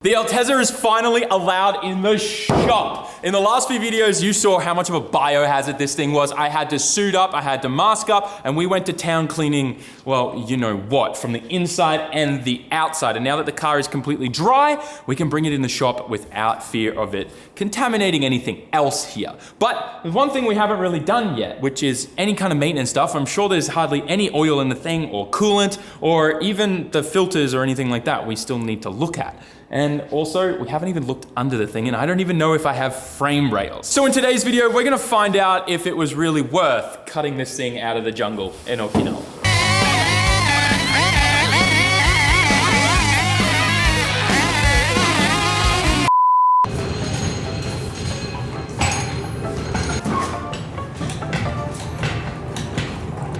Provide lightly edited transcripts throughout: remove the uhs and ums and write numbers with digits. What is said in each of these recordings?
The Alteza is finally allowed in the shop. In the last few videos, you saw how much of a biohazard this thing was. I had to suit up, I had to mask up, and we went to town cleaning, well, you know what, from the inside and the outside. And now that the car is completely dry, we can bring it in the shop without fear of it contaminating anything else here. But there's one thing we haven't really done yet, which is any kind of maintenance stuff. I'm sure there's hardly any oil in the thing or coolant or even the filters or anything like that we still need to look at. And also, we haven't even looked under the thing, and I don't even know if I have frame rails. So in today's video, we're gonna find out if it was really worth cutting this thing out of the jungle in Okinawa.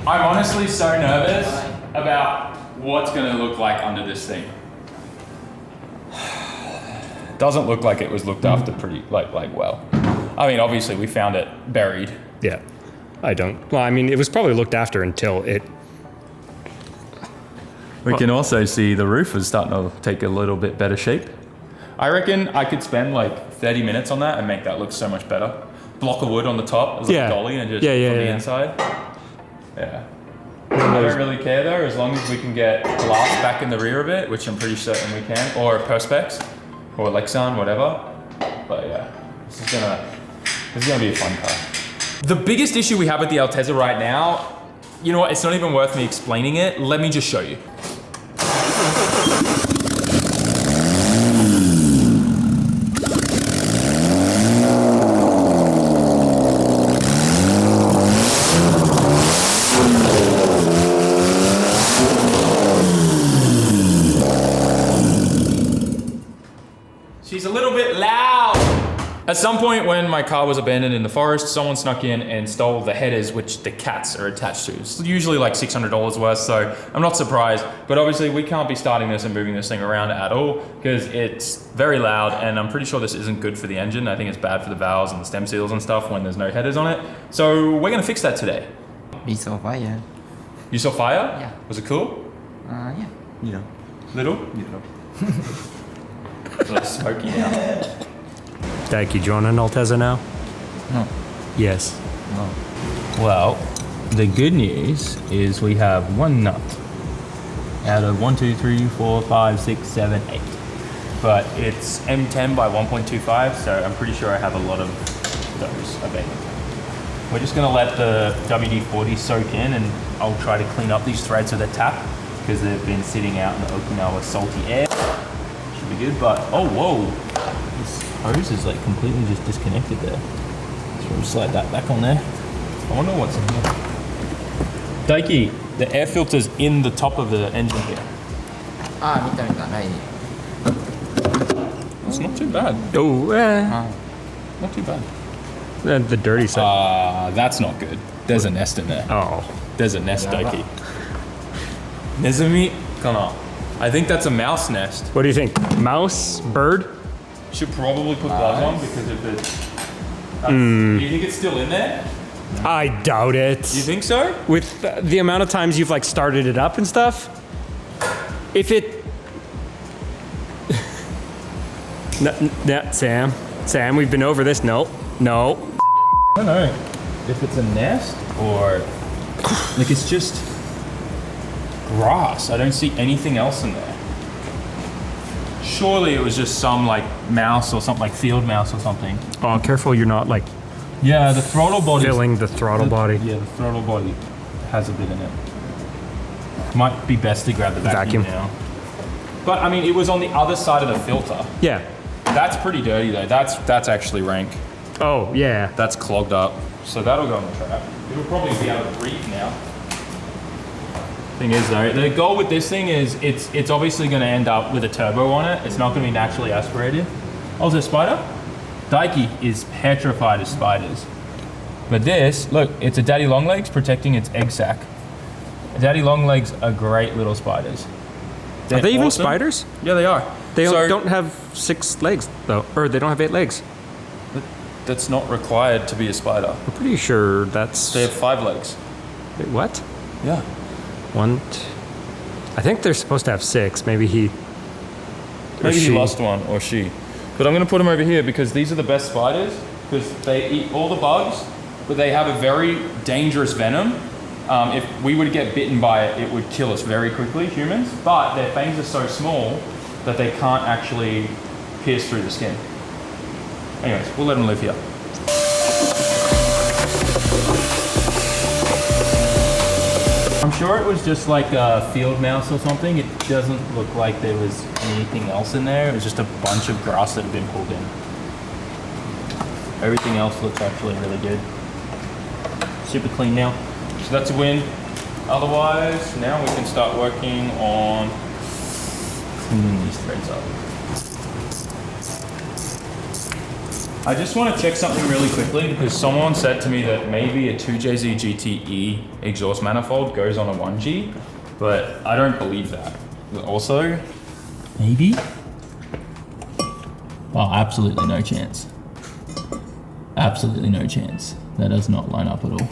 I'm honestly so nervous about what's gonna look like under this thing. Doesn't look like it was looked after pretty, like well. I mean, obviously we found it buried. Yeah, I don't. Well, I mean, it was probably looked after until it. We can also see the roof is starting to take a little bit better shape. I reckon I could spend like 30 minutes on that and make that look so much better. Block of wood on the top as like a dolly and just on the inside. Yeah. I don't really care though, as long as we can get glass back in the rear of it, which I'm pretty certain we can, or Perspex. Or Lexan, whatever. But yeah, this is gonna be a fun car. The biggest issue we have with the Alteza right now, you know what, it's not even worth me explaining it. Let me just show you. She's a little bit loud. At some point when my car was abandoned in the forest, someone snuck in and stole the headers which the cats are attached to. It's usually like $600 worth, so I'm not surprised. But obviously we can't be starting this and moving this thing around at all because it's very loud and I'm pretty sure this isn't good for the engine. I think it's bad for the valves and the stem seals and stuff when there's no headers on it. So we're gonna fix that today. We saw fire. You saw fire? Yeah. Was it cool? Yeah. You know. Little? You know. It's a little smoky now. Daiki, do you want an Alteza now? No. Yes. No. Well, the good news is we have one nut out of 1, 2, 3, 4, 5, 6, 7, 8. But it's M10 by 1.25, so I'm pretty sure I have a lot of those available. We're just gonna let the WD-40 soak in and I'll try to clean up these threads with a tap because they've been sitting out in the Okinawa salty air. Should be good, but oh, whoa. This hose is like completely just disconnected there. So we'll slide that back on there. I wonder what's in here. Daiki, the air filter's in the top of the engine here. It's not too bad. Oh, Not too bad. the dirty side. That's not good. There's a nest in there. Oh. There's a nest, Daiki. Nezumi kana. I think that's a mouse nest. What do you think? Mouse? Bird? Should probably put gloves on because if it... Do you think it's still in there? I doubt it. You think so? With the amount of times you've like started it up and stuff, if it... no, Sam, we've been over this. No. I don't know if it's a nest or... like it's just grass. I don't see anything else in there. Surely it was just some like mouse or something, like field mouse or something. Oh, careful you're not like... Yeah, the throttle body. Filling the throttle body. Yeah, the throttle body has a bit in it. Might be best to grab the vacuum now. But I mean, it was on the other side of the filter. Yeah. That's pretty dirty though. That's actually rank. Oh, yeah. That's clogged up. So that'll go on the track. It'll probably be able to breathe now. Thing is though, the goal with this thing is it's obviously going to end up with a turbo on it. It's not going to be naturally aspirated. Oh, is there a spider? Daiki is petrified of spiders. But this, look, it's a daddy longlegs protecting its egg sac. Daddy longlegs are great little spiders. Are they even spiders? Yeah, they are. They don't have 6 legs though, or they don't have 8 legs. That's not required to be a spider. I'm pretty sure that's... They have 5 legs. Wait, what? Yeah. I think they're supposed to have 6. Maybe he Maybe he she. lost one, or she. But I'm gonna put them over here because these are the best spiders, because they eat all the bugs, but they have a very dangerous venom. If we were to get bitten by it, it would kill us very quickly, humans, but their fangs are so small that they can't actually pierce through the skin. Anyways, we'll let them live here. I'm sure it was just like a field mouse or something. It doesn't look like there was anything else in there. It was just a bunch of grass that had been pulled in. Everything else looks actually really good. Super clean now. So that's a win. Otherwise, now we can start working on cleaning these threads up. I just want to check something really quickly because someone said to me that maybe a 2JZ GTE exhaust manifold goes on a 1G, but I don't believe that. Also, maybe? Oh, absolutely no chance. Absolutely no chance. That does not line up at all.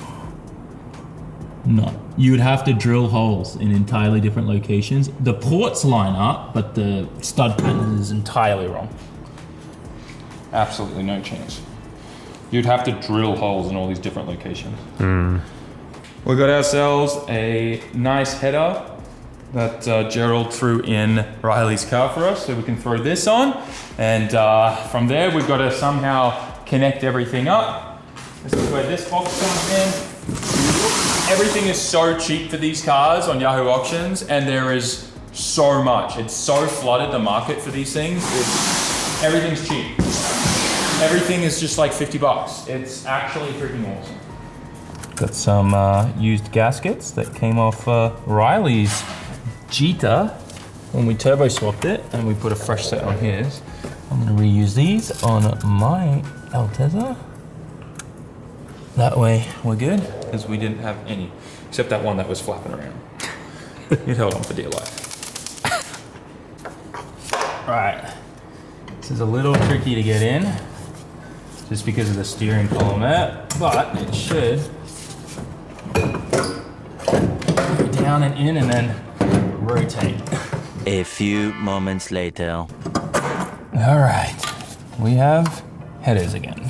No. You would have to drill holes in entirely different locations. The ports line up, but the stud pattern is entirely wrong. Absolutely no chance. You'd have to drill holes in all these different locations. We got ourselves a nice header that Gerald threw in Riley's car for us, so we can throw this on. And from there, we've got to somehow connect everything up. This is where this box comes in. Everything is so cheap for these cars on Yahoo Auctions, and there is so much. It's so flooded, the market for these things. Everything's cheap. Everything is just like 50 bucks. It's actually freaking awesome. Got some used gaskets that came off Riley's Jetta when we turbo swapped it, and we put a fresh set on his. I'm gonna reuse these on my Alteza. That way we're good, because we didn't have any, except that one that was flapping around. It held on for dear life. All right, this is a little tricky to get in, just because of the steering column there, but it should go down and in and then rotate. A few moments later. All right, we have headers again.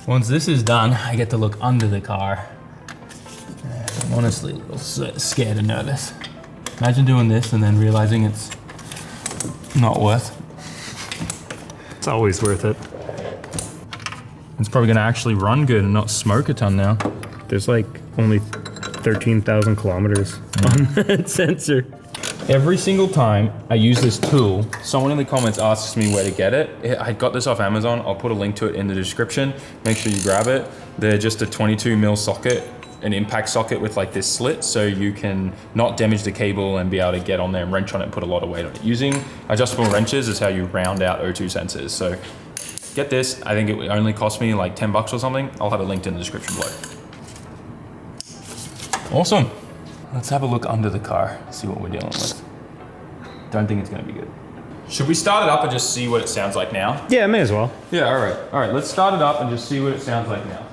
Once this is done, I get to look under the car. I'm honestly a little scared and nervous. Imagine doing this and then realizing it's not worth. It's always worth it. It's probably gonna actually run good and not smoke a ton now. There's like only 13,000 kilometers on that sensor. Every single time I use this tool, someone in the comments asks me where to get it. I got this off Amazon. I'll put a link to it in the description. Make sure you grab it. They're just a 22mm socket, an impact socket with like this slit, so you can not damage the cable and be able to get on there and wrench on it and put a lot of weight on it. Using adjustable wrenches is how you round out O2 sensors. So get this. I think it only cost me like 10 bucks or something. I'll have it linked in the description below. Awesome. Let's have a look under the car, see what we're dealing with. Don't think it's gonna be good. Should we start it up and just see what it sounds like now? Yeah, may as well. Yeah, all right, let's start it up and just see what it sounds like now.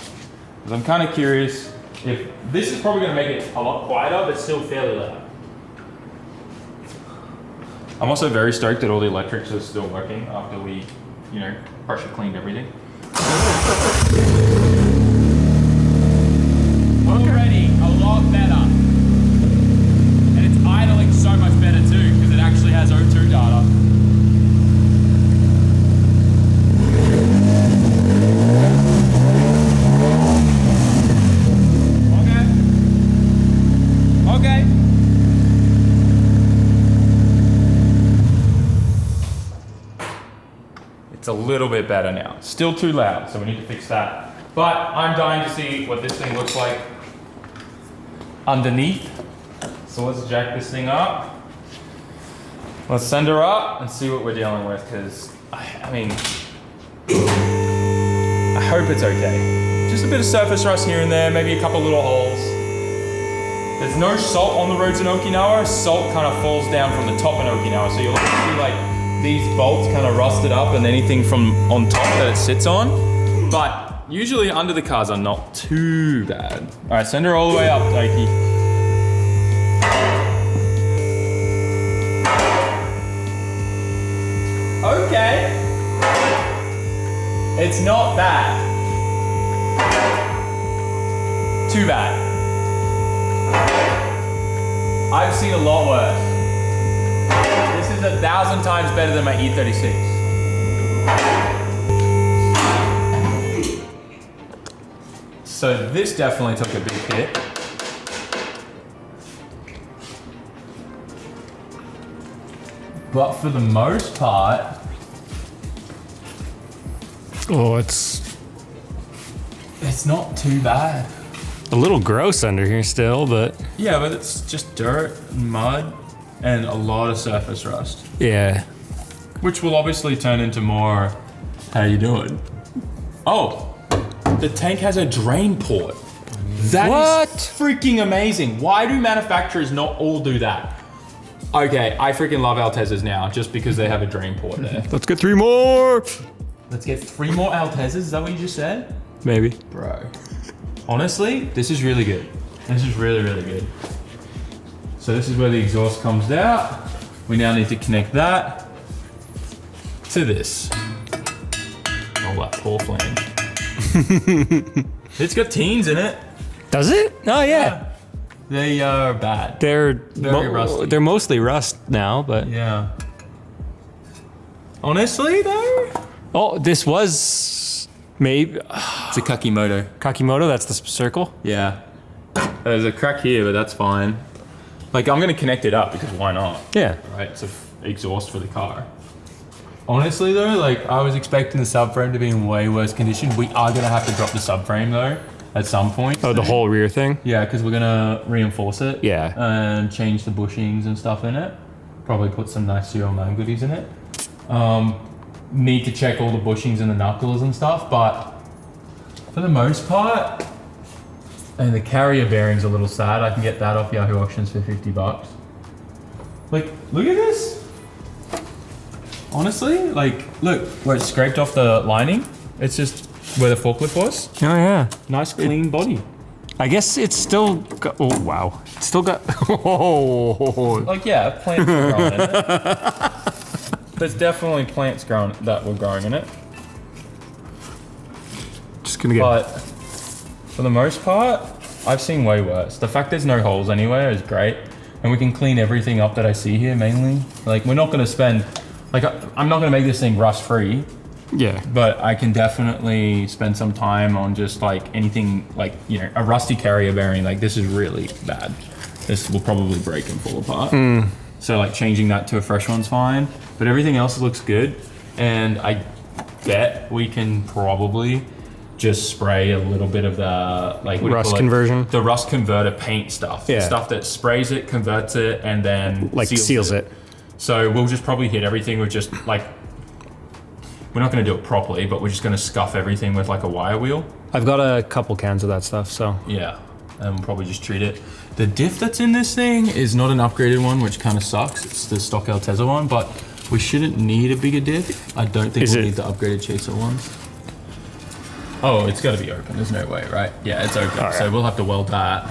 Because I'm kind of curious if, this is probably gonna make it a lot quieter, but still fairly loud. I'm also very stoked that all the electrics are still working after we, pressure cleaned everything. Already a lot better. Idling so much better too, because it actually has O2 data. Okay. It's a little bit better now. Still too loud, so we need to fix that. But I'm dying to see what this thing looks like underneath. So let's jack this thing up. Let's send her up and see what we're dealing with, because, I mean, I hope it's okay. Just a bit of surface rust here and there, maybe a couple little holes. There's no salt on the roads in Okinawa. Salt kind of falls down from the top in Okinawa, so you'll see like these bolts kind of rusted up and anything from on top that it sits on. But usually under the cars are not too bad. All right, send her all the way up, Daiki. Okay. It's not bad. Too bad. I've seen a lot worse. This is 1,000 times better than my E36. So this definitely took a big hit. But for the most part, Oh, it's not too bad. a little gross under here still, but Yeah, but it's just dirt and mud and a lot of surface rust, yeah. which will obviously turn into more. How you doing? Oh, the tank has a drain port. That What? is freaking amazing. Why do manufacturers not all do that? Okay, I freaking love Altezas now just because they have a drain port there. Let's get 3 more. Let's get 3 more Altezas. Is that what you just said? Maybe. Bro. Honestly, this is really good. This is really, really good. So this is where the exhaust comes out. We now need to connect that to this. Oh, that poor flange. It's got teens in it. Does it? Oh yeah. They are bad. They're Very rusty. They're mostly rust now, but Yeah. Honestly, though, oh, this was maybe it's a Kakimoto. Kakimoto. That's the circle. Yeah. There's a crack here, but that's fine. Like, I'm gonna connect it up because why not? Yeah. Right, it's a exhaust for the car. Honestly though, like I was expecting the subframe to be in way worse condition. We are gonna have to drop the subframe though at some point. Oh, the whole rear thing. Yeah, because we're gonna reinforce it. Yeah. And change the bushings and stuff in it. Probably put some nice serial 9 goodies in it. Need to check all the bushings and the knuckles and stuff, but for the most part, and the carrier bearing's a little sad. I can get that off Yahoo Auctions for $50. Like, look at this. Honestly, like, look, where it scraped off the lining. It's just where the forklift was. Oh yeah. Nice, clean body. I guess it's still got, oh wow. It's still got oh. Like, yeah, plants were growing in it. There's definitely plants growing that were growing in it. Just gonna get But for the most part, I've seen way worse. The fact there's no holes anywhere is great. And we can clean everything up that I see here mainly. Like, we're not gonna spend, like, I'm not gonna make this thing rust free, yeah. but I can definitely spend some time on just like anything like, you know, a rusty carrier bearing. Like, this is really bad. This will probably break and fall apart. So like changing that to a fresh one's fine, but everything else looks good. And I bet we can probably just spray a little bit of the like, what do you Rust call it? conversion. The rust converter paint stuff. Yeah. The stuff that sprays it, converts it, and then Like seals it. So we'll just probably hit everything with just like, we're not gonna do it properly, but we're just gonna scuff everything with like a wire wheel. I've got a couple cans of that stuff, so Yeah, and we'll probably just treat it. The diff that's in this thing is not an upgraded one, which kind of sucks. It's the stock Alteza one, but we shouldn't need a bigger diff. I don't think Is we'll it- need the upgraded chaser ones. Oh, it's gotta be open, there's no way, right? Yeah, it's open, Alright. so we'll have to weld that.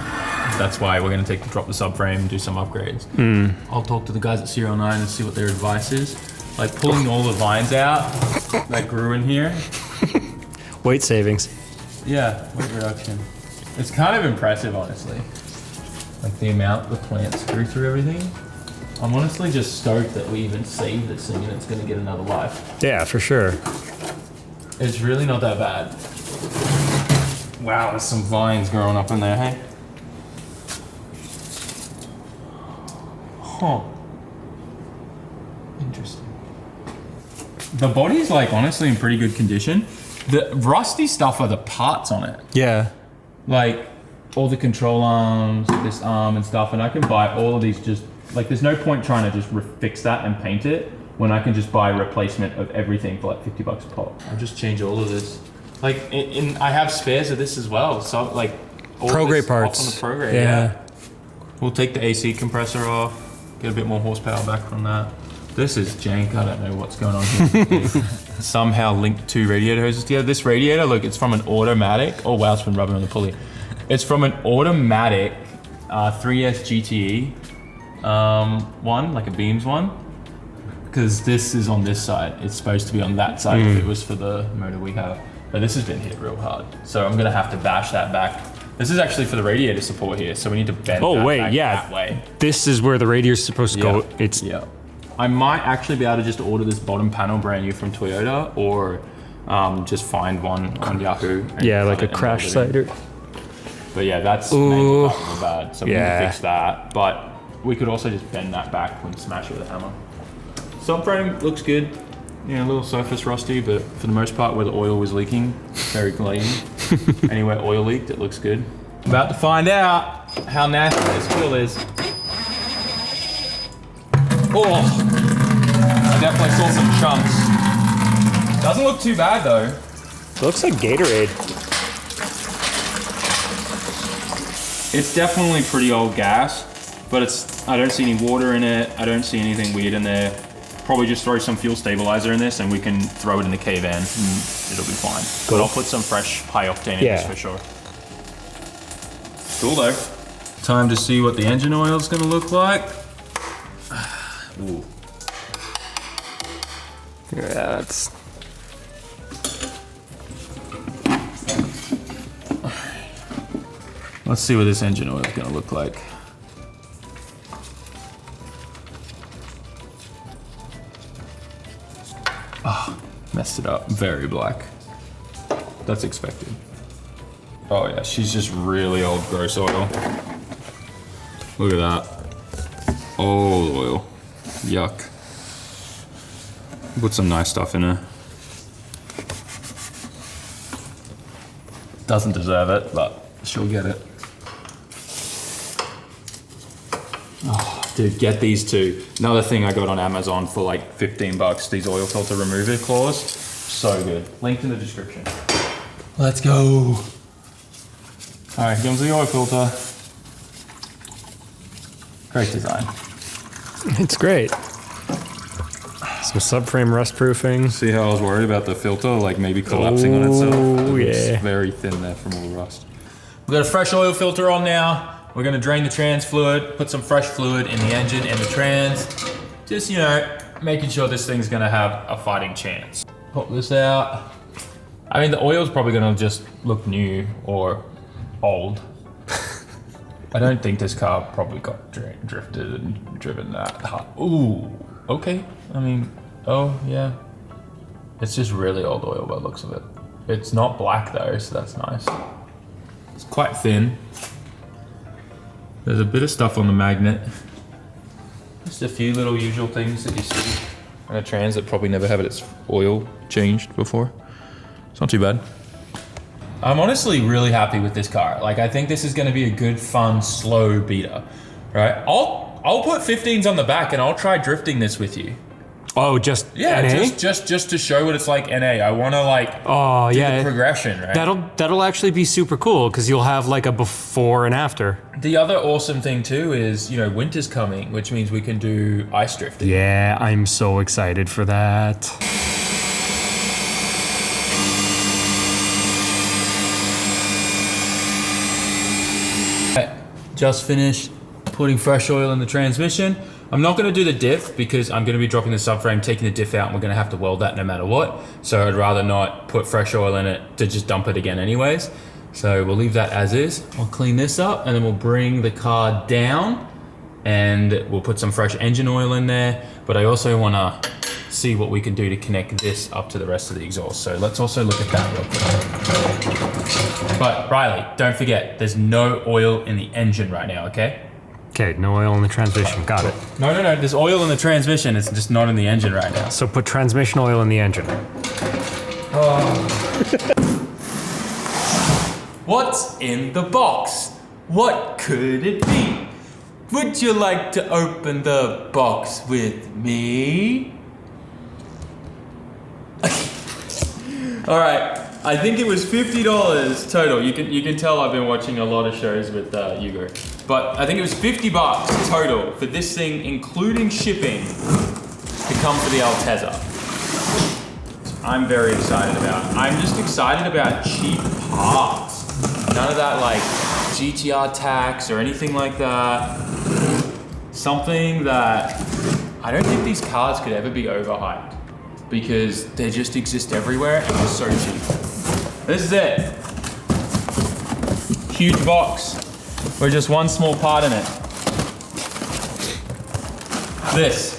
That's why we're gonna drop the subframe and do some upgrades. I'll talk to the guys at Serial 9 and see what their advice is. Like pulling all the vines out that grew in here. weight savings. Yeah, weight reduction. It's kind of impressive, honestly. Like the amount the plants grew through everything. I'm honestly just stoked that we even saved this thing and it's gonna get another life. Yeah, for sure. It's really not that bad. Wow, there's some vines growing up in there, hey? Huh. Interesting. The body's like honestly in pretty good condition. The rusty stuff are the parts on it. Yeah. Like all the control arms, this arm and stuff, and I can buy all of these just, like there's no point trying to just fix that and paint it when I can just buy a replacement of everything for like $50 a pop. I'll just change all of this. Like, I have spares of this as well, so like all Pro-grade this parts. off on the pro-grade, Yeah. We'll take the AC compressor off, get a bit more horsepower back from that. This is jank, I don't know what's going on here. Somehow linked two radiator hoses together. This radiator, look, it's from an automatic. Oh wow, it's been rubbing on the pulley. It's from an automatic 3S GTE one, like a Beams one. because this is on this side. It's supposed to be on that side if it was for the motor we have. But this has been hit real hard. So I'm gonna have to bash that back. This is actually for the radiator support here, so we need to bend that back that way. This is where the radiator's supposed to go. It's I might actually be able to just order this bottom panel brand new from Toyota, or just find one on Yahoo. Yeah, like a crash site or. But yeah, that's real bad. So we need to fix that. But we could also just bend that back and smash it with a hammer. Subframe looks good. You know, a little surface rusty, but for the most part, where the oil was leaking, very clean. Anywhere oil leaked, it looks good. About to find out how nasty this wheel is. Oh, I definitely saw some chunks. Doesn't look too bad though. It looks like Gatorade. It's definitely pretty old gas, but I don't see any water in it. I don't see anything weird in there. Probably just throw some fuel stabilizer in this and we can throw it in the K-van and it'll be fine. Cool. But I'll put some fresh high octane in this for sure. Cool though. Time to see what the engine oil is gonna look like. Ooh. Yeah, that's. Let's see what this engine oil is gonna look like. Oh, messed it up. Very black. That's expected. Oh yeah, she's just really old gross oil. Look at that. Old oil. Yuck. Put some nice stuff in her. Doesn't deserve it, but she'll get it. Oh, dude, get these two. Another thing I got on Amazon for like 15 bucks, these oil filter remover claws. So good. Linked in the description. Let's go. All right, here comes the oil filter. Great design. It's great. Some subframe rust proofing. See how I was worried about the filter, like maybe collapsing on itself? Oh, It's yeah. very thin there from all the rust. We've got a fresh oil filter on now. We're gonna drain the trans fluid, put some fresh fluid in the engine and the trans. Just, you know, making sure this thing's gonna have a fighting chance. Pop this out. I mean, the oil's probably gonna just look new or old. I don't think this car probably got drifted and driven that hard. Ooh, okay. I mean, oh yeah. It's just really old oil by the looks of it. It's not black though, so that's nice. It's quite thin. There's a bit of stuff on the magnet. Just a few little usual things that you see on a trans that probably never had its oil changed before. It's not too bad. I'm honestly really happy with this car. Like, I think this is gonna be a good, fun, slow beater, right? I'll put 15s on the back and I'll try drifting this with you. Oh, just Yeah, NA? just to show what it's like NA. I wanna like do the progression, right? That'll actually be super cool because you'll have like a before and after. The other awesome thing too is, you know, winter's coming, which means we can do ice drifting. Yeah, I'm so excited for that. Just finished putting fresh oil in the transmission. I'm not gonna do the diff because I'm gonna be dropping the subframe, taking the diff out, and we're gonna have to weld that no matter what. So I'd rather not put fresh oil in it to just dump it again anyways. So we'll leave that as is. I'll clean this up and then we'll bring the car down and we'll put some fresh engine oil in there. But I also wanna see what we can do to connect this up to the rest of the exhaust. So let's also look at that real quick. But Riley, don't forget, there's no oil in the engine right now, okay? Okay, no oil in the transmission, got it. No, there's oil in the transmission, it's just not in the engine right now. So put transmission oil in the engine. What's in the box? What could it be? Would you like to open the box with me? All right, I think it was $50 total. You can tell I've been watching a lot of shows with Hugo. But I think it was 50 bucks total for this thing, including shipping, to come for the Alteza. I'm very excited about it. I'm just excited about cheap parts. None of that like GTR tax or anything like that. Something that I don't think these cars could ever be overhyped because they just exist everywhere and they're so cheap. This is it. Huge box. We're just one small part in it. This.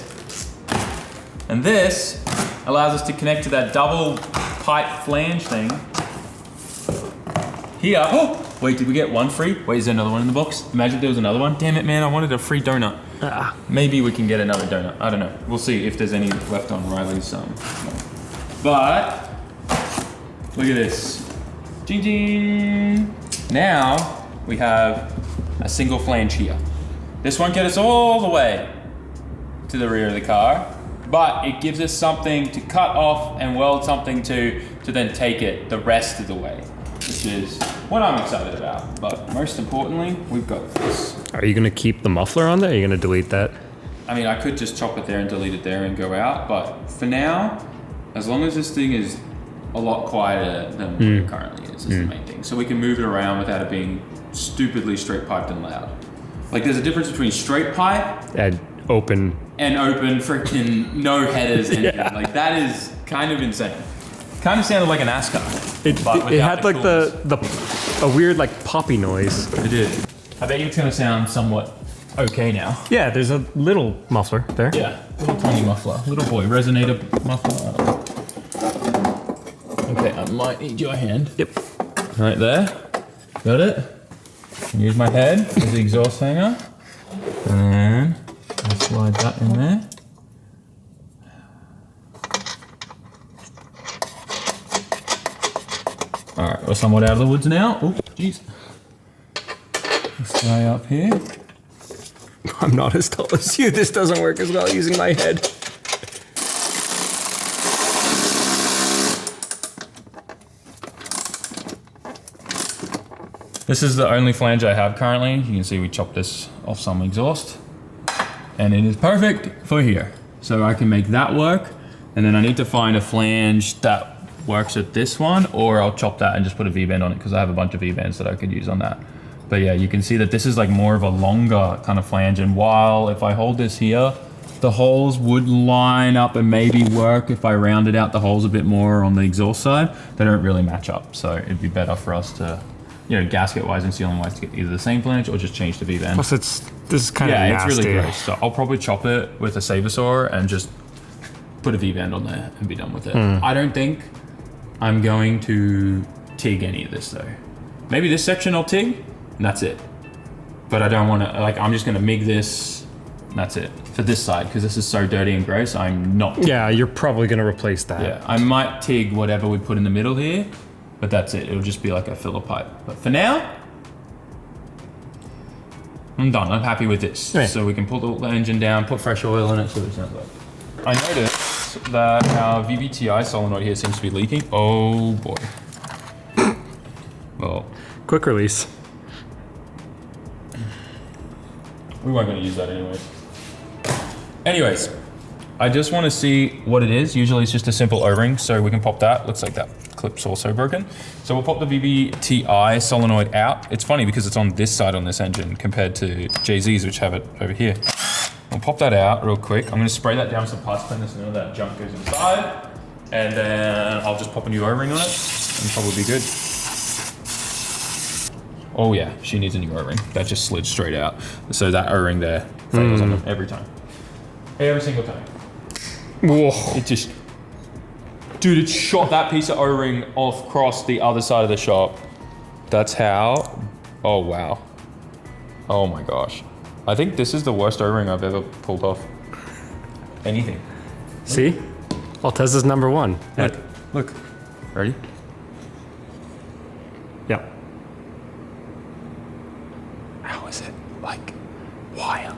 And this allows us to connect to that double pipe flange thing. Here. Oh, wait, did we get one free? Wait, is there another one in the box? Imagine if there was another one. Damn it, man, I wanted a free donut. Maybe we can get another donut. I don't know. We'll see if there's any left on Riley's. But look at this. Ding ding. Now we have a single flange here. This won't get us all the way to the rear of the car, but it gives us something to cut off and weld something to then take it the rest of the way, which is what I'm excited about. But most importantly, we've got this. Are you gonna keep the muffler on there? Or are you gonna delete that? I mean, I could just chop it there and delete it there and go out, but for now, as long as this thing is a lot quieter than what it currently is the main thing. So we can move it around without it being stupidly straight piped and loud. Like there's a difference between straight pipe And open. freaking no headers engine. Yeah. Like that is kind of insane. Kind of sounded like an NASCAR. It without had like coolness. a weird like poppy noise. It did. I bet you it's gonna sound somewhat okay now. Yeah, there's a little muffler there. Yeah, little tiny muffler. Little boy, resonator muffler. I don't know. Okay, I might need your hand. Yep. Right there. Got it? Use my head as the exhaust hanger. And then I'll slide that in there. Alright, we're somewhat out of the woods now. Oh, jeez. This guy up here. I'm not as tall as you. This doesn't work as well using my head. This is the only flange I have currently. You can see we chopped this off some exhaust. And it is perfect for here. So I can make that work. And then I need to find a flange that works with this one, or I'll chop that and just put a V-bend on it because I have a bunch of V-bends that I could use on that. But yeah, you can see that this is like more of a longer kind of flange. And while if I hold this here, the holes would line up and maybe work if I rounded out the holes a bit more on the exhaust side. They don't really match up. So it'd be better for us to, you know, gasket wise and sealing wise to get either the same flange or just change the V-bend. Plus this is kind of Yeah, nasty. it's really gross. So I'll probably chop it with a saver saw and just put a V-bend on there and be done with it. I don't think I'm going to TIG any of this though. Maybe this section I'll TIG and that's it. But I don't want to, like, I'm just going to MIG this and that's it. For this side, because this is so dirty and gross, I'm not. Yeah, you're probably gonna replace that. Yeah, I might TIG whatever we put in the middle here, but that's it. It'll just be like a filler pipe. But for now, I'm done. I'm happy with this. Yeah. So we can pull the engine down, put fresh oil in it, so it sounds like. I noticed that our VVTi solenoid here seems to be leaking. Oh boy. Well, Quick release. we weren't going to use that anyways. I just want to see what it is. Usually it's just a simple O-ring, so we can pop that. Looks like that clip's also broken. So we'll pop the VVTi solenoid out. It's funny because it's on this side on this engine compared to JZ's, which have it over here. We'll pop that out real quick. I'm going to spray that down with some parts cleaner so none of that junk goes inside. And then I'll just pop a new O-ring on it and probably be good. Oh yeah, she needs a new O-ring. That just slid straight out. So that O-ring there fails on them every time. Every single time. Whoa. It just, dude, it shot that piece of O-ring off across the other side of the shop. That's how, oh wow. Oh my gosh. I think this is the worst O-ring I've ever pulled off anything. See? Altezza's number one. Look. Ready? Yeah. How is it like wire?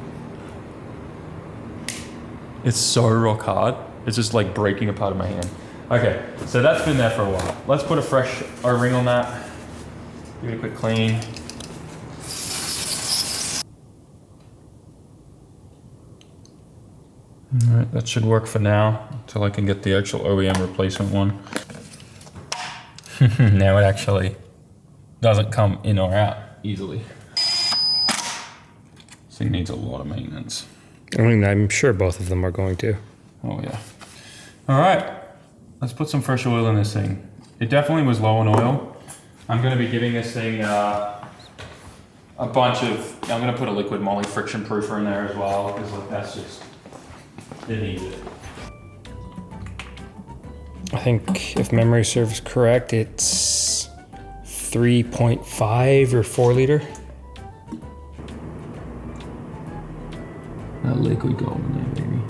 It's so rock hard. It's just like breaking apart in my hand. Okay, so that's been there for a while. Let's put a fresh O-ring on that. Give it a quick clean. All right, that should work for now until I can get the actual OEM replacement one. Now it actually doesn't come in or out easily. This thing needs a lot of maintenance. I mean, I'm sure both of them are going to. Oh yeah. All right, let's put some fresh oil in this thing. It definitely was low on oil. I'm gonna be giving this thing a bunch of, I'm gonna put a liquid moly friction proofer in there as well, because like that's just, it needs it. I think if memory serves correct, it's 3.5 or 4 liter. That liquid gold in there, baby.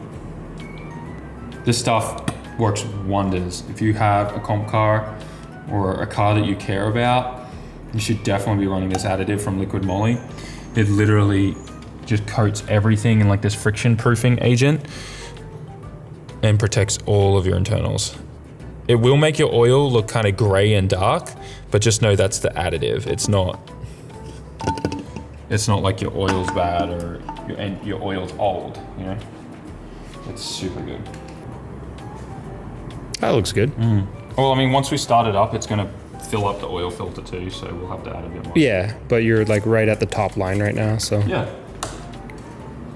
This stuff works wonders. If you have a comp car or a car that you care about, you should definitely be running this additive from Liquid Moly. It literally just coats everything in like this friction proofing agent and protects all of your internals. It will make your oil look kind of gray and dark, but just know that's the additive. It's not like your oil's bad or your oil's old, you know? It's super good. That looks good. Well, I mean, once we start it up, it's gonna fill up the oil filter too, so we'll have to add a bit more. Yeah, but you're like right at the top line right now, so. Yeah.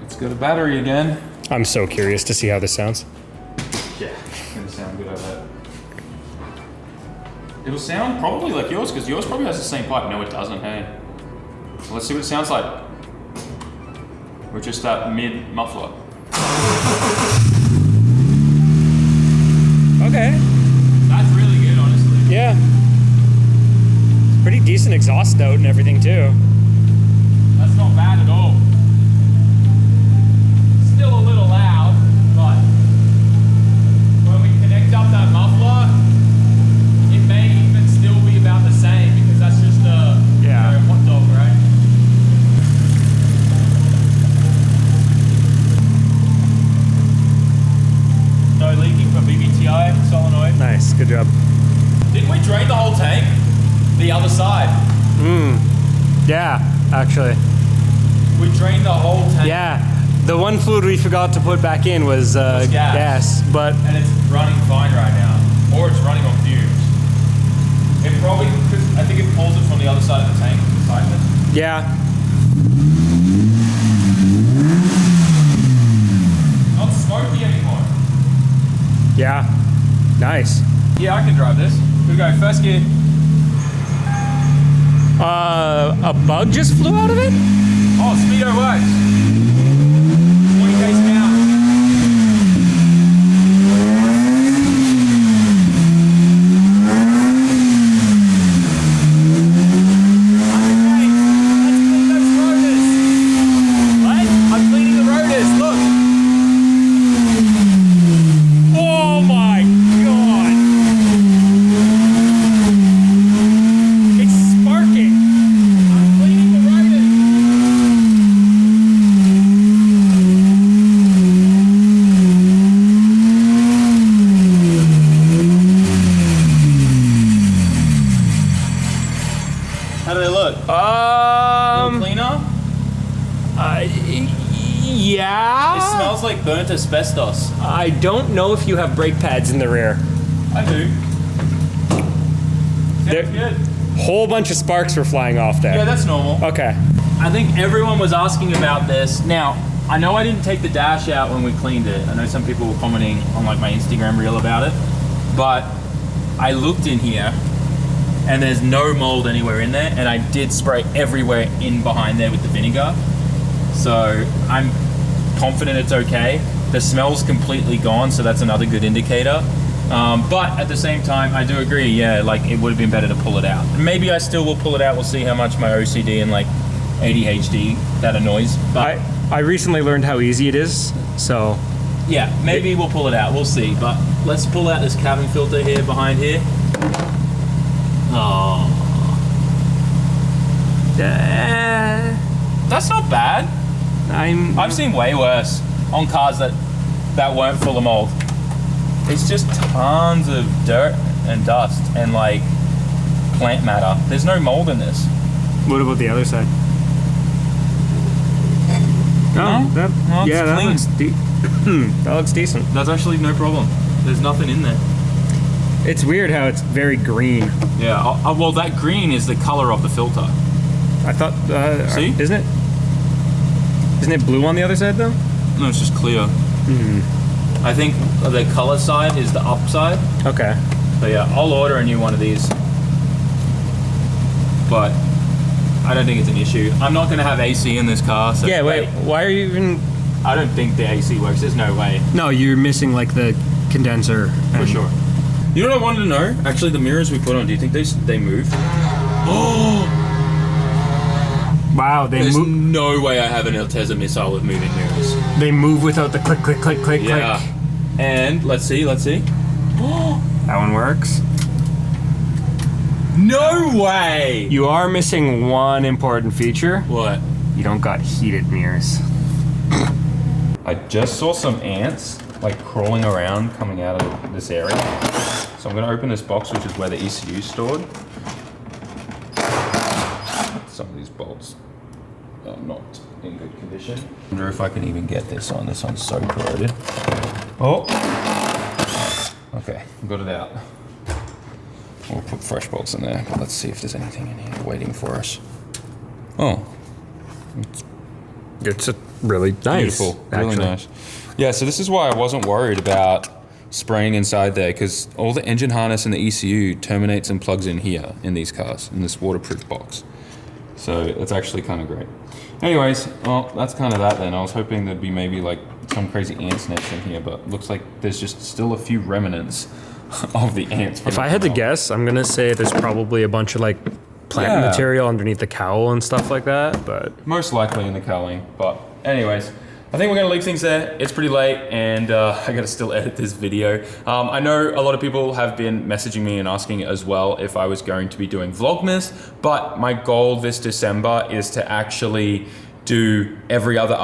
It's got a battery again. I'm so curious to see how this sounds. Yeah, it's gonna sound good, I bet. It'll sound probably like yours, because yours probably has the same pipe. No, it doesn't, hey. So let's see what it sounds like. With just that mid muffler. Okay. That's really good, honestly. Yeah. It's pretty decent exhaust note and everything too. That's not bad at all. Still a little loud, but when we connect up that muffler, it may even still be about the same, because that's just a hot dog, right? No leaking for BBTI solenoid. Nice, good job. Didn't we drain the whole tank? The other side. Yeah, actually. We drained the whole tank. Yeah, the one fluid we forgot to put back in was gas, but And it's running fine right now. Or it's running on fumes. It probably, because I think it pulls it from the other side of the tank, the siphon. yeah. Not smoky anymore. Yeah, nice. Yeah, I can drive this. Here we go, first gear. A bug just flew out of it? Oh, speedo works. 20 k's an hour. I'm cleaning the rotors. Look. Oh my god! It's sparking! I'm cleaning the rotors. How do they look? Cleaner? Yeah? It smells like burnt asbestos. I don't know if you have brake pads in the rear. I do. There- Sounds good. Whole bunch of sparks were flying off there. Yeah, that's normal. Okay. I think everyone was asking about this. Now, I know I didn't take the dash out when we cleaned it. I know some people were commenting on like my Instagram reel about it, but I looked in here and there's no mold anywhere in there, and I did spray everywhere in behind there with the vinegar. So I'm confident it's okay. The smell's completely gone, so that's another good indicator. But at the same time, I do agree, yeah, like it would have been better to pull it out. Maybe I still will pull it out. We'll see how much my OCD and like ADHD that annoys. But I recently learned how easy it is, so. yeah, maybe we'll pull it out. We'll see. But let's pull out this cabin filter here behind here. Oh. That's not bad. I've seen way worse on cars that weren't full of mold. It's just tons of dirt and dust and like plant matter. There's no mold in this. What about the other side? No, that, no, it's yeah, that clean. looks that looks decent. That's actually no problem. There's nothing in there. It's weird how it's very green. Yeah, well that green is the color of the filter. I thought, See? Isn't it blue on the other side though? No, it's just clear. I think the color side is the upside. Okay. But yeah, I'll order a new one of these. But I don't think it's an issue. I'm not gonna have AC in this car, so Yeah, wait, why are you even... I don't think the AC works. There's no way. No, you're missing like the condenser. For sure. You know what I wanted to know? Actually, the mirrors we put on, do you think they move? Oh! Wow, There's no way I have an Alteza missile with moving mirrors. They move without the click, click, click, click, Yeah. click. And let's see. That one works. No way! You are missing one important feature. What? You don't got heated mirrors. I just saw some ants like crawling around coming out of this area. So I'm gonna open this box, which is where the ECU is stored. Some of these bolts are not in good condition. I wonder if I can even get this on. This one's so corroded. Oh! Okay, got it out. We'll put fresh bolts in there, but let's see if there's anything in here waiting for us. Oh. It's a really nice. Beautiful, really nice. Yeah, so this is why I wasn't worried about spraying inside there, because all the engine harness and the ECU terminates and plugs in here in these cars, in this waterproof box. So it's actually kind of great. Anyways, well, that's kind of that then. I was hoping there'd be maybe like some crazy ants nest in here, but looks like there's just still a few remnants of the ants. If I had to guess, I'm gonna say there's probably a bunch of like plant material underneath the cowl and stuff like that, but... Most likely in the cowling, but anyways, I think we're gonna leave things there. It's pretty late and I gotta still edit this video. I know a lot of people have been messaging me and asking as well if I was going to be doing Vlogmas, but my goal this December is to actually do every other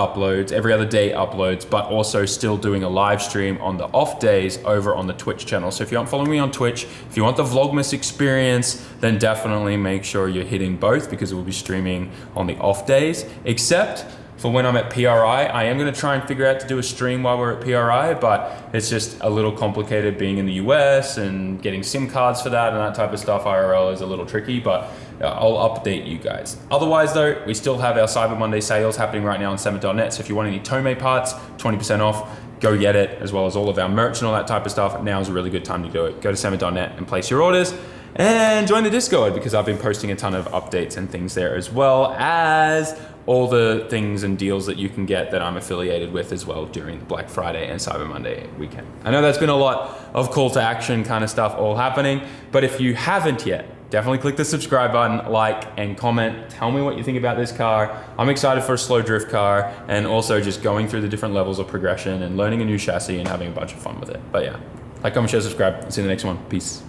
day uploads, but also still doing a live stream on the off days over on the Twitch channel. So if you aren't following me on Twitch, if you want the Vlogmas experience, then definitely make sure you're hitting both, because we'll be streaming on the off days, except for when I'm at PRI. I am gonna try and figure out to do a stream while we're at PRI, but it's just a little complicated being in the US and getting SIM cards for that and that type of stuff. IRL is a little tricky, but I'll update you guys. Otherwise though, we still have our Cyber Monday sales happening right now on SAMMIT.net. So if you want any Tomei parts, 20% off, go get it, as well as all of our merch and all that type of stuff. Now is a really good time to do it. Go to SAMMIT.net and place your orders. And join the Discord, because I've been posting a ton of updates and things there, as well as all the things and deals that you can get that I'm affiliated with as well during the Black Friday and Cyber Monday weekend. I know that's been a lot of call to action kind of stuff all happening, but if you haven't yet, definitely click the subscribe button, like, and comment. Tell me what you think about this car. I'm excited for a slow drift car, and also just going through the different levels of progression and learning a new chassis and having a bunch of fun with it. But yeah, like, comment, share, subscribe. See you in the next one. Peace.